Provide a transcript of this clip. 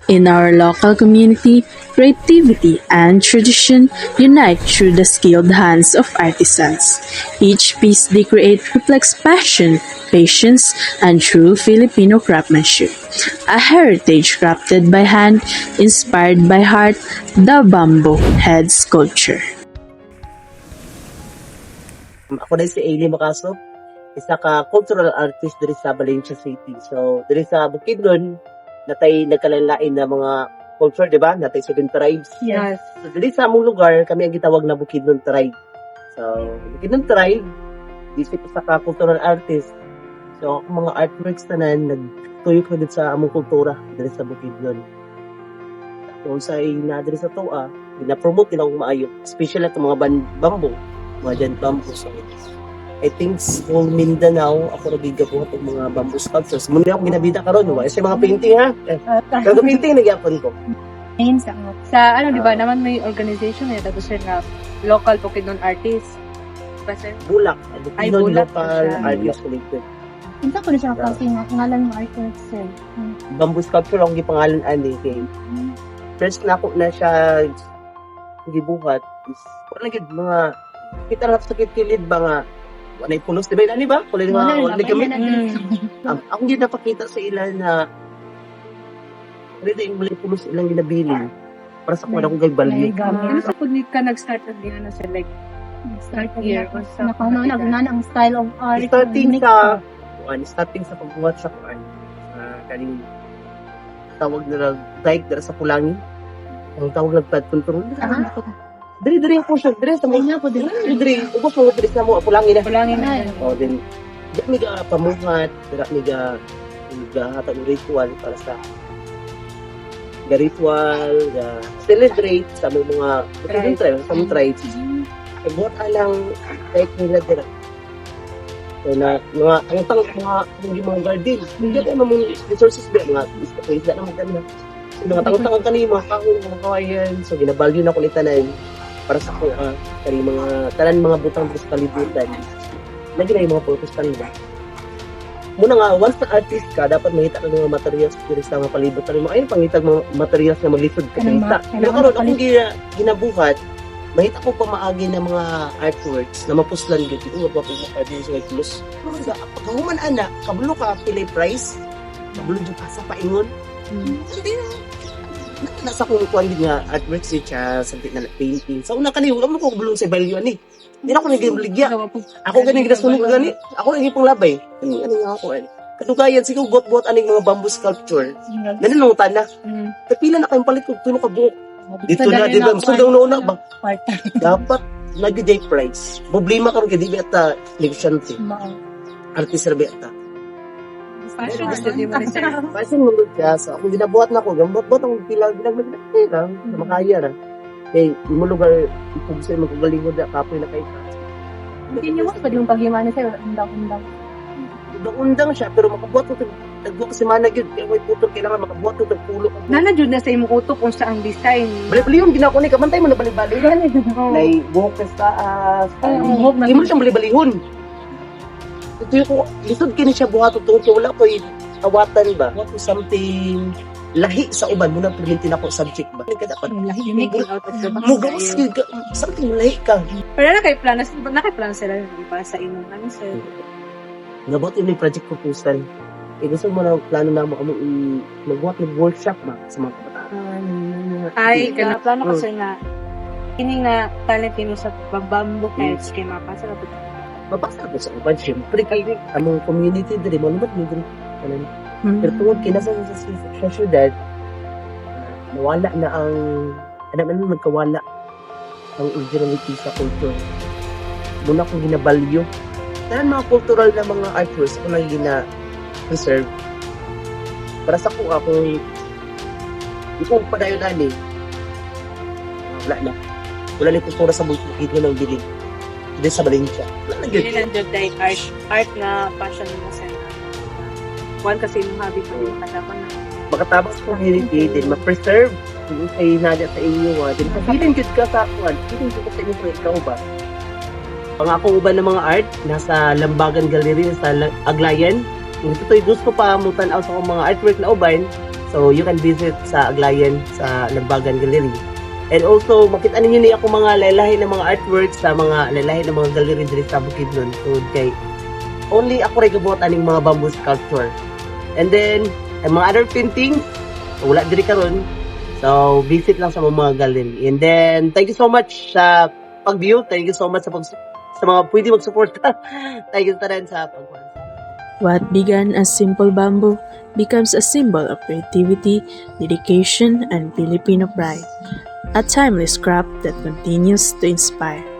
In our local community, creativity and tradition unite through the skilled hands of artisans. Each piece they create reflects passion, patience, and true Filipino craftsmanship. A heritage crafted by hand, inspired by heart, the bamboo head sculpture. Ako na si Ailey Macasop, isa ka cultural artist diri sa Valencia City. So, diri sa Bukidnon, natay nagkalalain na mga culture, di ba? Natay 7 tribes. Yes. So, diri sa among lugar, kami ang gitawag na Bukidnon tribe. So, Bukidnon tribe, isip sa ka cultural artist. So, ang mga artworks tanan, nagtuyok na din sa among kultura diri sa Bukidnon. Kung sa na diri sa Toa, gina-promote nila kung maayo. Especially at mga bamboo, mga giant bamboo. So, I think sa Mindanao, ako nagigabuhat ng mga bamboo sculptures. Muna ako ginabida karon, no? Kasi mga painting ha. Pero painting nagyapon ko. Ayun sa ano, di ba, naman may organization eh, tapos yun nga, local Bukidnon artist. Kasi, Bulak. Ay, Bukidnon Bulak local siya. artist collective. Unsa ko na siya kasi ngalan mo artwork sir. Bamboo sculpture ang gipangalan ani kay first na ako na siya gibuhat is wala gid mga kita lang sa kilid ba nga wala pulos di ba ani ba kulay nga wala gamit akong gid napakita sa ilan na ready yung wala pulos ilang ginabili para sa kuha akong gagbalyo. ano sa kung ka nag-start ng ano sa like, Start year or something Nakuha like that? na ang style of art. Starting sa pagbuhat sa kuan kaning tawag na dike dira sa Pulangi ang tawag ng plant control diri ako siya diri sa mga po din. diri ubos mo diri sa mo Pulangi na Kulangin na. o din di mi ga pamuhat dira mi ga hatag ritual para sa ritual celebrate sa mga tribes ay buhat alang dike nila dira so na mga garden hindi tayo mga resources ba mga isda na maganda so mga tangtang kanimo kahoy mga kawayan so ginabalyo na ko ni tanan para sa ko kani mga tanan mga butang sa kalibutan lagi na yung mga purpose kanila muna nga once na artist ka dapat makita ka ng mga materials diri sa mga palibutan mo ayun pangitag mga materials na maglisod ka kita pero karon akong ginabuhat mahita ko pa maagi ng mga artworks na mapuslan gid ko pa po din sa plus paghuman ana kabalo ka pilay price kabalo jud ka sa paingon hindi na sa kung kuan gid nga artworks siya sa na painting sa una kani wala mo ko kabalo sa value ani hindi na ako nagligya ako gani gidasunog gani ako lagi pang labay ano nga ako ani kadugayan siguro bot-bot aning mga bamboo sculpture nanungutan na pila na kayong palit ko tulo ka buok dito na, di ba? So, daw na ba? Dapat nag-day price. Problema karon kay di ba ata negosyante. Artist ra ba ata. Fashion gusto di mo rin siya. Fashion mo siya. So, ako ginabuhat na ko. Gambot ang pila lang. Makaya ra. Kay mo lugar ipugsa mo kagalingod na kapoy na kay ka. Hindi niyo mas pwede yung paghimano sa'yo. Undang-undang. Undang siya pero makabuhat ko tagbo kasi mana gyud kay may putol kailangan makabuhat ko tagpulo. Nana jud na sa imong utok kung sa ang design. Bali-bali yung ginako ni kamantay mo na bali-bali. Nay buhok ka sa buhok na. Imo siyang bali-balihon. Ito ko lisod kini siya buhat tungod wala ko awatan ba. What is something lahi sa uban mo na permintin ako subject ba. Kaya dapat Unique out of the box. mugawas something lahi ka. Pero na kay plano sila para sa imong ano sir. Nabot yung project proposal. Gusto mo na plano na mo magbuhat ng workshop ba sa mga kabataan. Ay, kaya plano ko sir na kining na talent mo sa bamboo heads kay mapasa na Mapasa ko sa uban, syempre kayo among community diri mo lumot mo diri. Pero tungod kinasa sa syudad, nawala na ang nagkawala ang originality sa culture. Muna kong ginabalyo. Tanan mga cultural na mga artworks ako lang gina-preserve. Para sa kuha kung ikaw padayon ani, wala na. Wala na kultura sa bukid ng dilig. Hindi sa Valencia. Wala na Yun yun. lang dyan dahil art na passion mo sa one kasi yung hobby ko yung katapan na Makatabang sa community, din ma-preserve yung kay Nadia sa inyo. Din pabilin jud ka sa akuan. Pabilin jud ka sa inyo kung ikaw ba. Ang akong uban ng mga art, nasa Lambagan Gallery sa Aglayan. Kung ito gusto pa mutan out sa akong mga artwork na uban, So you can visit sa Aglayan sa Lambagan Gallery. And also makita ninyo ni ako mga lalahi ng mga artworks sa mga lalahi ng mga gallery diri sa Bukidnon. So kay only ako ray gabot aning mga bamboo sculpture. And then ang mga other painting wala diri karon. So visit lang sa mga gallery. And then thank you so much sa pag-view. Thank you so much sa mga pwede mag-support. Thank you rin sa pag-watch. What began as simple bamboo becomes a symbol of creativity, dedication, and Filipino pride. A timeless craft that continues to inspire.